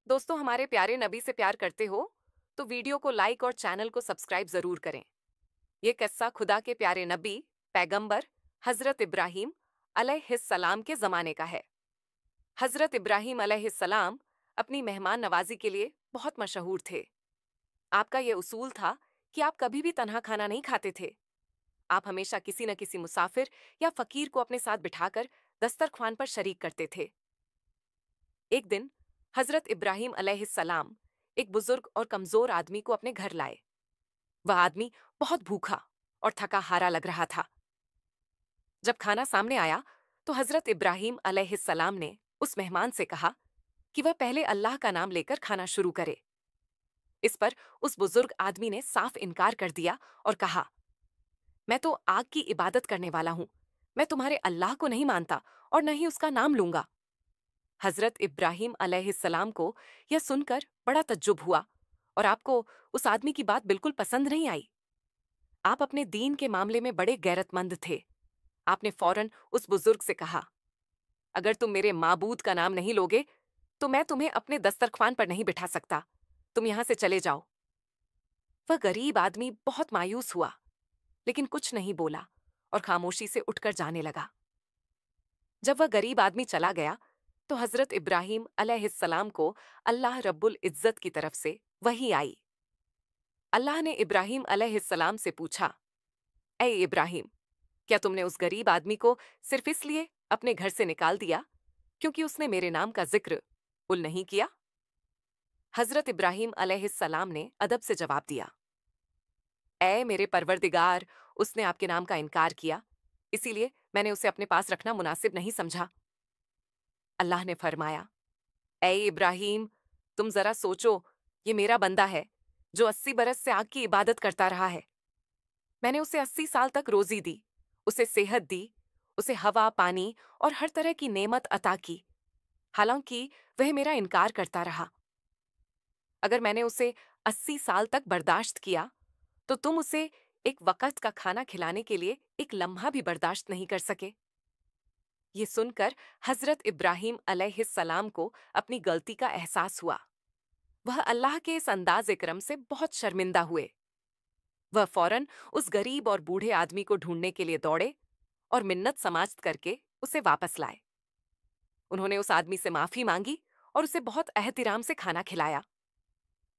दोस्तों, हमारे प्यारे नबी से प्यार करते हो तो वीडियो को लाइक और चैनल को सब्सक्राइब जरूर करें। ये किस्सा खुदा के प्यारे नबी पैगंबर हजरत इब्राहिम अलैहिस्सलाम के जमाने का है। हजरत इब्राहिम अलैहिस्सलाम अपनी मेहमान नवाजी के लिए बहुत मशहूर थे। आपका ये उसूल था कि आप कभी भी तन्हा खाना नहीं खाते थे। आप हमेशा किसी न किसी मुसाफिर या फकीर को अपने साथ बिठाकर दस्तरख्वान पर शरीक करते थे। एक दिन हजरत इब्राहिम अलैहिस्सलाम एक बुजुर्ग और कमजोर आदमी को अपने घर लाए। वह आदमी बहुत भूखा और थका हारा लग रहा था। जब खाना सामने आया तो हजरत इब्राहिम अलैहिस्सलाम ने उस मेहमान से कहा कि वह पहले अल्लाह का नाम लेकर खाना शुरू करे। इस पर उस बुजुर्ग आदमी ने साफ इनकार कर दिया और कहा, मैं तो आग की इबादत करने वाला हूं। मैं तुम्हारे अल्लाह को नहीं मानता और न ही उसका नाम लूंगा। हजरत इब्राहिम अलैहिस्सलाम को यह सुनकर बड़ा तज्जुब हुआ और आपको उस आदमी की बात बिल्कुल पसंद नहीं आई। आप अपने दीन के मामले में बड़े गैरतमंद थे। आपने फौरन उस बुजुर्ग से कहा, अगर तुम मेरे माबूद का नाम नहीं लोगे तो मैं तुम्हें अपने दस्तरख्वान पर नहीं बिठा सकता। तुम यहां से चले जाओ। वह गरीब आदमी बहुत मायूस हुआ, लेकिन कुछ नहीं बोला और खामोशी से उठकर जाने लगा। जब वह गरीब आदमी चला गया तो हजरत इब्राहिम अलैहिस्सलाम को अल्लाह रब्बुल इज्जत की तरफ से वही आई। अल्लाह ने इब्राहिम अलैहिस्सलाम से पूछा, ए इब्राहिम, क्या तुमने उस गरीब आदमी को सिर्फ इसलिए अपने घर से निकाल दिया क्योंकि उसने मेरे नाम का जिक्र उल नहीं किया? हजरत इब्राहिम अलैहिस्सलाम ने अदब से जवाब दिया, ए मेरे परवरदिगार, उसने आपके नाम का इनकार किया, इसीलिए मैंने उसे अपने पास रखना मुनासिब नहीं समझा। अल्लाह ने फरमाया, ए इब्राहिम, तुम जरा सोचो, ये मेरा बंदा है जो 80 बरस से आग की इबादत करता रहा है। मैंने उसे 80 साल तक रोजी दी, उसे सेहत दी, उसे हवा पानी और हर तरह की नेमत अता की, हालांकि वह मेरा इनकार करता रहा। अगर मैंने उसे 80 साल तक बर्दाश्त किया तो तुम उसे एक वक्त का खाना खिलाने के लिए एक लम्हा भी बर्दाश्त नहीं कर सके। ये सुनकर हजरत इब्राहिम अलैहिस्सलाम को अपनी गलती का एहसास हुआ। वह अल्लाह के इस अंदाज इकरम से बहुत शर्मिंदा हुए। वह फौरन उस गरीब और बूढ़े आदमी को ढूंढने के लिए दौड़े और मिन्नत समाज करके उसे वापस लाए। उन्होंने उस आदमी से माफी मांगी और उसे बहुत एहतिराम से खाना खिलाया।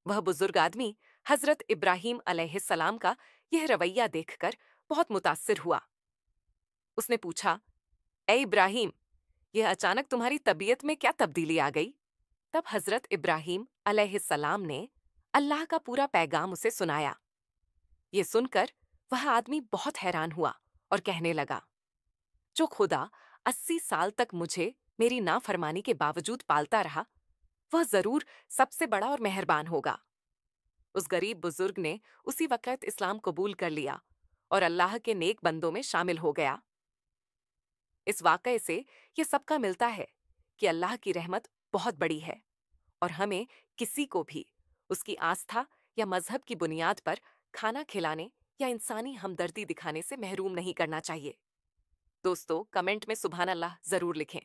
वह बुजुर्ग आदमी हजरत इब्राहिम अलैहिस्सलाम का यह रवैया देखकर बहुत मुतासिर हुआ। उसने पूछा, ए इब्राहिम, यह अचानक तुम्हारी तबीयत में क्या तब्दीली आ गई? तब हजरत इब्राहिम अलैहिस्सलाम ने अल्लाह का पूरा पैगाम उसे सुनाया। ये सुनकर वह आदमी बहुत हैरान हुआ और कहने लगा, जो खुदा 80 साल तक मुझे मेरी नाफरमानी के बावजूद पालता रहा, वह जरूर सबसे बड़ा और मेहरबान होगा। उस गरीब बुजुर्ग ने उसी वक्त इस्लाम कबूल कर लिया और अल्लाह के नेक बंदों में शामिल हो गया। इस वाकये से ये सबका मिलता है कि अल्लाह की रहमत बहुत बड़ी है और हमें किसी को भी उसकी आस्था या मजहब की बुनियाद पर खाना खिलाने या इंसानी हमदर्दी दिखाने से महरूम नहीं करना चाहिए। दोस्तों, कमेंट में सुभान अल्लाह जरूर लिखें।